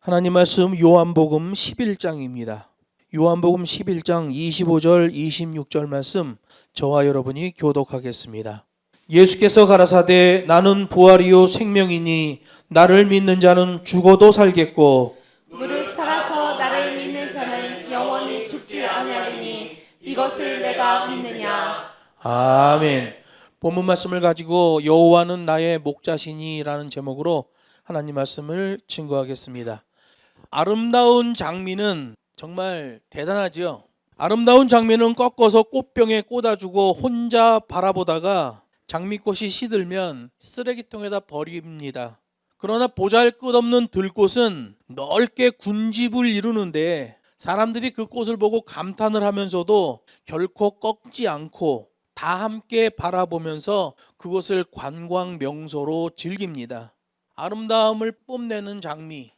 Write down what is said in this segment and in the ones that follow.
하나님 말씀 요한복음 11장입니다. 요한복음 11장 25절 26절 말씀 저와 여러분이 교독하겠습니다. 예수께서 가라사대 나는 부활이요 생명이니 나를 믿는 자는 죽어도 살겠고 무릇 살아서 나를 믿는 자는 영원히 죽지 아니하리니 이것을 내가 믿느냐. 아멘. 본문 말씀을 가지고 여호와는 나의 목자시니라는 제목으로 하나님 말씀을 증거하겠습니다. 아름다운 장미는 정말 대단하죠. 아름다운 장미는 꺾어서 꽃병에 꽂아주고 혼자 바라보다가 장미꽃이 시들면 쓰레기통에다 버립니다. 그러나 보잘것없는 들꽃은 넓게 군집을 이루는데 사람들이 그 꽃을 보고 감탄을 하면서도 결코 꺾지 않고 다 함께 바라보면서 그것을 관광 명소로 즐깁니다. 아름다움을 뽐내는 장미,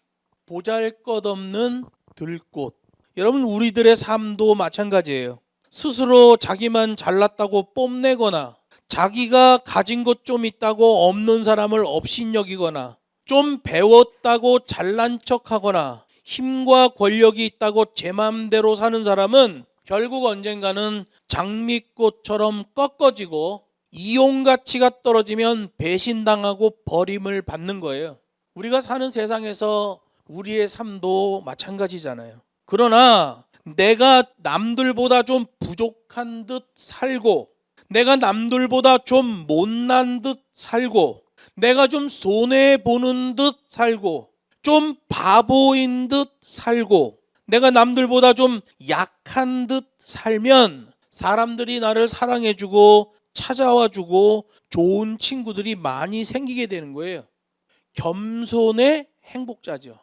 보잘것없는 들꽃. 여러분, 우리들의 삶도 마찬가지예요. 스스로 자기만 잘났다고 뽐내거나 자기가 가진 것 좀 있다고 없는 사람을 업신여기거나 좀 배웠다고 잘난 척하거나 힘과 권력이 있다고 제 마음대로 사는 사람은 결국 언젠가는 장미꽃처럼 꺾어지고 이용가치가 떨어지면 배신당하고 버림을 받는 거예요. 우리가 사는 세상에서 우리의 삶도 마찬가지잖아요. 그러나 내가 남들보다 좀 부족한 듯 살고, 내가 남들보다 좀 못난 듯 살고, 내가 좀 손해보는 듯 살고, 좀 바보인 듯 살고, 내가 남들보다 좀 약한 듯 살면 사람들이 나를 사랑해주고 찾아와주고 좋은 친구들이 많이 생기게 되는 거예요. 겸손의 행복자죠.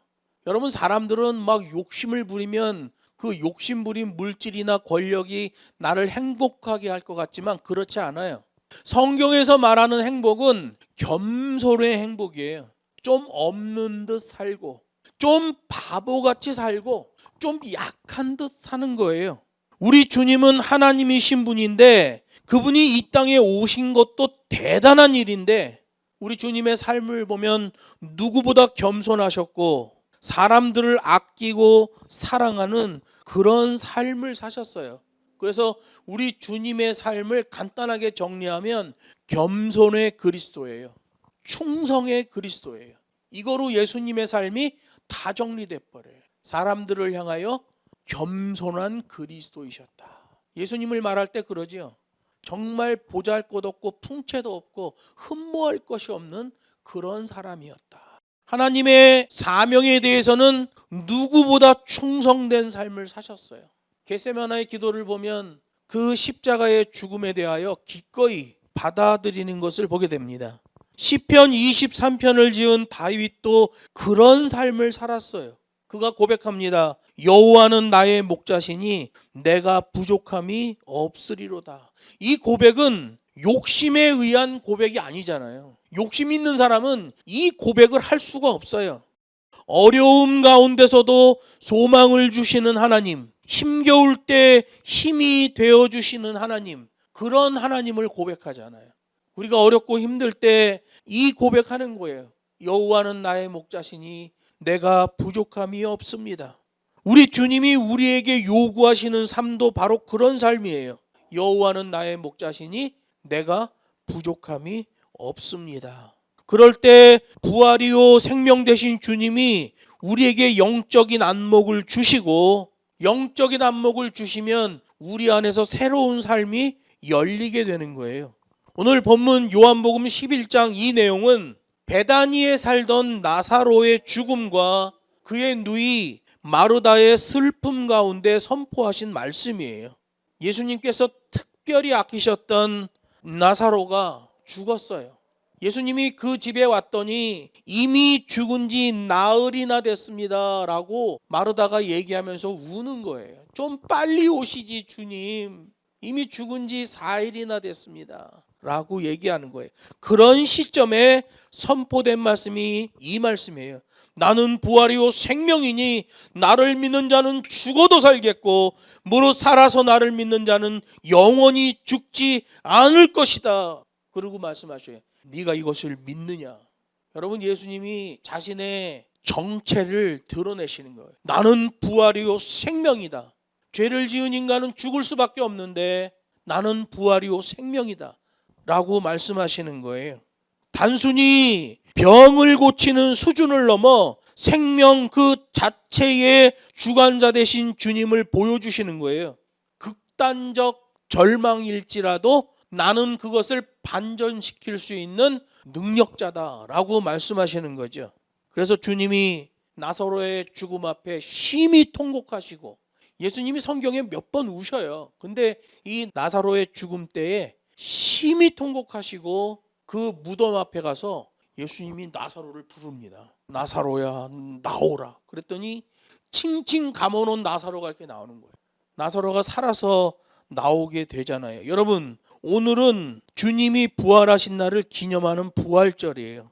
여러분, 사람들은 막 욕심을 부리면 그 욕심 부린 물질이나 권력이 나를 행복하게 할 것 같지만 그렇지 않아요. 성경에서 말하는 행복은 겸손의 행복이에요. 좀 없는 듯 살고, 좀 바보같이 살고, 좀 약한 듯 사는 거예요. 우리 주님은 하나님이신 분인데 그분이 이 땅에 오신 것도 대단한 일인데 우리 주님의 삶을 보면 누구보다 겸손하셨고 사람들을 아끼고 사랑하는 그런 삶을 사셨어요. 그래서 우리 주님의 삶을 간단하게 정리하면 겸손의 그리스도예요. 충성의 그리스도예요. 이거로 예수님의 삶이 다 정리돼 버려요. 사람들을 향하여 겸손한 그리스도이셨다. 예수님을 말할 때 그러지요. 정말 보잘것없고 풍채도 없고 흠모할 것이 없는 그런 사람이었다. 하나님의 사명에 대해서는 누구보다 충성된 삶을 사셨어요. 겟세마나의 기도를 보면 그 십자가의 죽음에 대하여 기꺼이 받아들이는 것을 보게 됩니다. 시편 23편을 지은 다윗도 그런 삶을 살았어요. 그가 고백합니다. 여호와는 나의 목자시니 내가 부족함이 없으리로다. 이 고백은 욕심에 의한 고백이 아니잖아요. 욕심 있는 사람은 이 고백을 할 수가 없어요. 어려움 가운데서도 소망을 주시는 하나님, 힘겨울 때 힘이 되어주시는 하나님, 그런 하나님을 고백하잖아요. 우리가 어렵고 힘들 때 이 고백하는 거예요. 여호와는 나의 목자시니 내가 부족함이 없습니다. 우리 주님이 우리에게 요구하시는 삶도 바로 그런 삶이에요. 여호와는 나의 목자시니 내가 부족함이 없습니다. 그럴 때 부활이요 생명 되신 주님이 우리에게 영적인 안목을 주시고 영적인 안목을 주시면 우리 안에서 새로운 삶이 열리게 되는 거예요. 오늘 본문 요한복음 11장 이 내용은 베다니에 살던 나사로의 죽음과 그의 누이 마르다의 슬픔 가운데 선포하신 말씀이에요. 예수님께서 특별히 아끼셨던 나사로가 죽었어요. 예수님이 그 집에 왔더니 이미 죽은 지 나흘이나 됐습니다 라고 마르다가 얘기하면서 우는 거예요. 좀 빨리 오시지 주님, 이미 죽은 지 4일이나 됐습니다 라고 얘기하는 거예요. 그런 시점에 선포된 말씀이 이 말씀이에요. 나는 부활이요 생명이니 나를 믿는 자는 죽어도 살겠고 무릇 살아서 나를 믿는 자는 영원히 죽지 않을 것이다. 그러고 말씀하셔요. 네가 이것을 믿느냐? 여러분, 예수님이 자신의 정체를 드러내시는 거예요. 나는 부활이요 생명이다. 죄를 지은 인간은 죽을 수밖에 없는데 나는 부활이요 생명이다 라고 말씀하시는 거예요. 단순히 병을 고치는 수준을 넘어 생명 그 자체의 주관자 되신 주님을 보여주시는 거예요. 극단적 절망일지라도 나는 그것을 반전시킬 수 있는 능력자다라고 말씀하시는 거죠. 그래서 주님이 나사로의 죽음 앞에 심히 통곡하시고, 예수님이 성경에 몇 번 우셔요. 근데 이 나사로의 죽음 때에 심히 통곡하시고 그 무덤 앞에 가서 예수님이 나사로를 부릅니다. 나사로야 나오라. 그랬더니 칭칭 감아놓은 나사로가 이렇게 나오는 거예요. 나사로가 살아서 나오게 되잖아요. 여러분, 오늘은 주님이 부활하신 날을 기념하는 부활절이에요.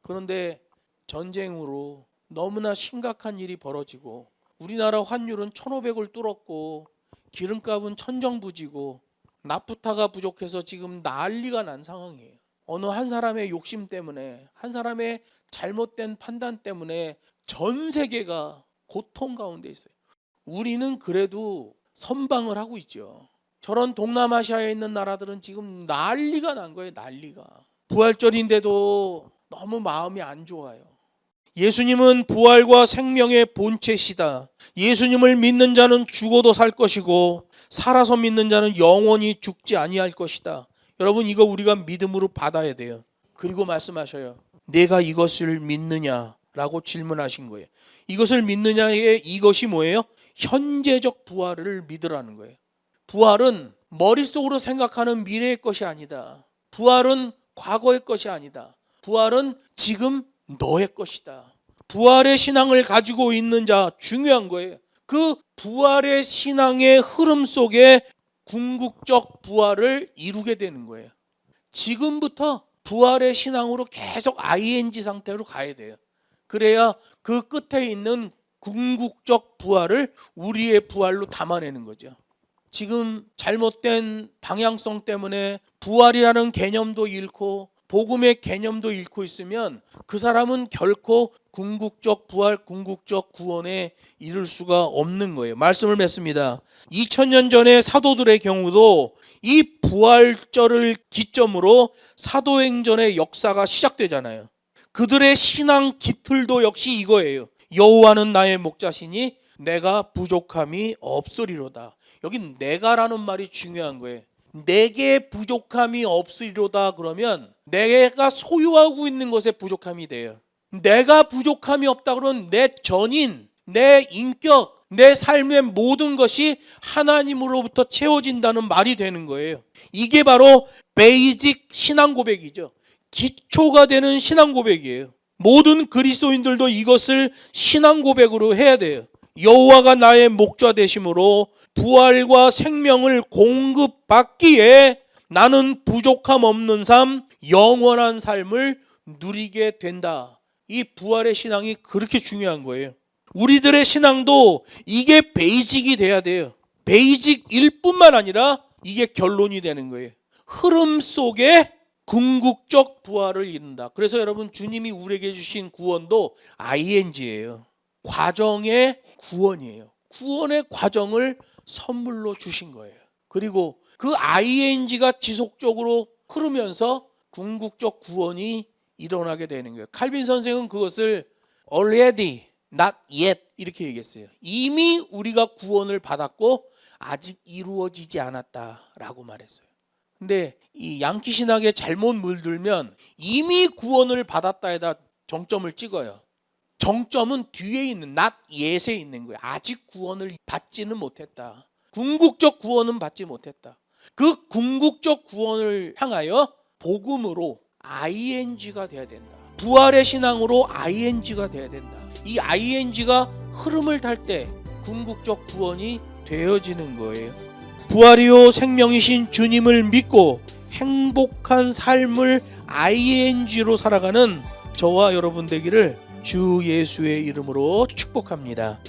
그런데 전쟁으로 너무나 심각한 일이 벌어지고 우리나라 환율은 1,500을 뚫었고 기름값은 천정부지고 나프타가 부족해서 지금 난리가 난 상황이에요. 어느 한 사람의 욕심 때문에, 한 사람의 잘못된 판단 때문에 전 세계가 고통 가운데 있어요. 우리는 그래도 선방을 하고 있죠. 저런 동남아시아에 있는 나라들은 지금 난리가 난 거예요. 난리가. 부활절인데도 너무 마음이 안 좋아요. 예수님은 부활과 생명의 본체시다. 예수님을 믿는 자는 죽어도 살 것이고 살아서 믿는 자는 영원히 죽지 아니할 것이다. 여러분, 이거 우리가 믿음으로 받아야 돼요. 그리고 말씀하셔요. 내가 이것을 믿느냐라고 질문하신 거예요. 이것을 믿느냐의 이것이 뭐예요? 현재적 부활을 믿으라는 거예요. 부활은 머릿속으로 생각하는 미래의 것이 아니다. 부활은 과거의 것이 아니다. 부활은 지금 너의 것이다. 부활의 신앙을 가지고 있는 자, 중요한 거예요. 그 부활의 신앙의 흐름 속에 궁극적 부활을 이루게 되는 거예요. 지금부터 부활의 신앙으로 계속 ing 상태로 가야 돼요. 그래야 그 끝에 있는 궁극적 부활을 우리의 부활로 담아내는 거죠. 지금 잘못된 방향성 때문에 부활이라는 개념도 잃고 복음의 개념도 잃고 있으면 그 사람은 결코 궁극적 부활, 궁극적 구원에 이를 수가 없는 거예요. 말씀을 맺습니다. 2000년 전의 사도들의 경우도 이 부활절을 기점으로 사도행전의 역사가 시작되잖아요. 그들의 신앙 기틀도 역시 이거예요. 여호와는 나의 목자시니 내가 부족함이 없으리로다. 여기 내가라는 말이 중요한 거예요. 내게 부족함이 없으리로다 그러면 내가 소유하고 있는 것에 부족함이 돼요. 내가 부족함이 없다 그러면 내 전인, 내 인격, 내 삶의 모든 것이 하나님으로부터 채워진다는 말이 되는 거예요. 이게 바로 베이직 신앙 고백이죠. 기초가 되는 신앙 고백이에요. 모든 그리스도인들도 이것을 신앙 고백으로 해야 돼요. 여호와가 나의 목자 되심으로 부활과 생명을 공급받기에 나는 부족함 없는 삶, 영원한 삶을 누리게 된다. 이 부활의 신앙이 그렇게 중요한 거예요. 우리들의 신앙도 이게 베이직이 돼야 돼요. 베이직일 뿐만 아니라 이게 결론이 되는 거예요. 흐름 속에 궁극적 부활을 이룬다. 그래서 여러분, 주님이 우리에게 주신 구원도 ing예요. 과정의 구원이에요. 구원의 과정을 선물로 주신 거예요. 그리고 그 ing가 지속적으로 흐르면서 궁극적 구원이 일어나게 되는 거예요. 칼빈 선생은 그것을 already, not yet 이렇게 얘기했어요. 이미 우리가 구원을 받았고 아직 이루어지지 않았다라고 말했어요. 근데 이 양키 신학에 잘못 물들면 이미 구원을 받았다에다 정점을 찍어요. 정점은 뒤에 있는 not yet에 있는 거예요. 아직 구원을 받지는 못했다. 궁극적 구원은 받지 못했다. 그 궁극적 구원을 향하여 복음으로 ing가 돼야 된다. 부활의 신앙으로 ing가 돼야 된다. 이 ing가 흐름을 탈 때 궁극적 구원이 되어지는 거예요. 부활이요 생명이신 주님을 믿고 행복한 삶을 ing로 살아가는 저와 여러분 되기를 주 예수의 이름으로 축복합니다.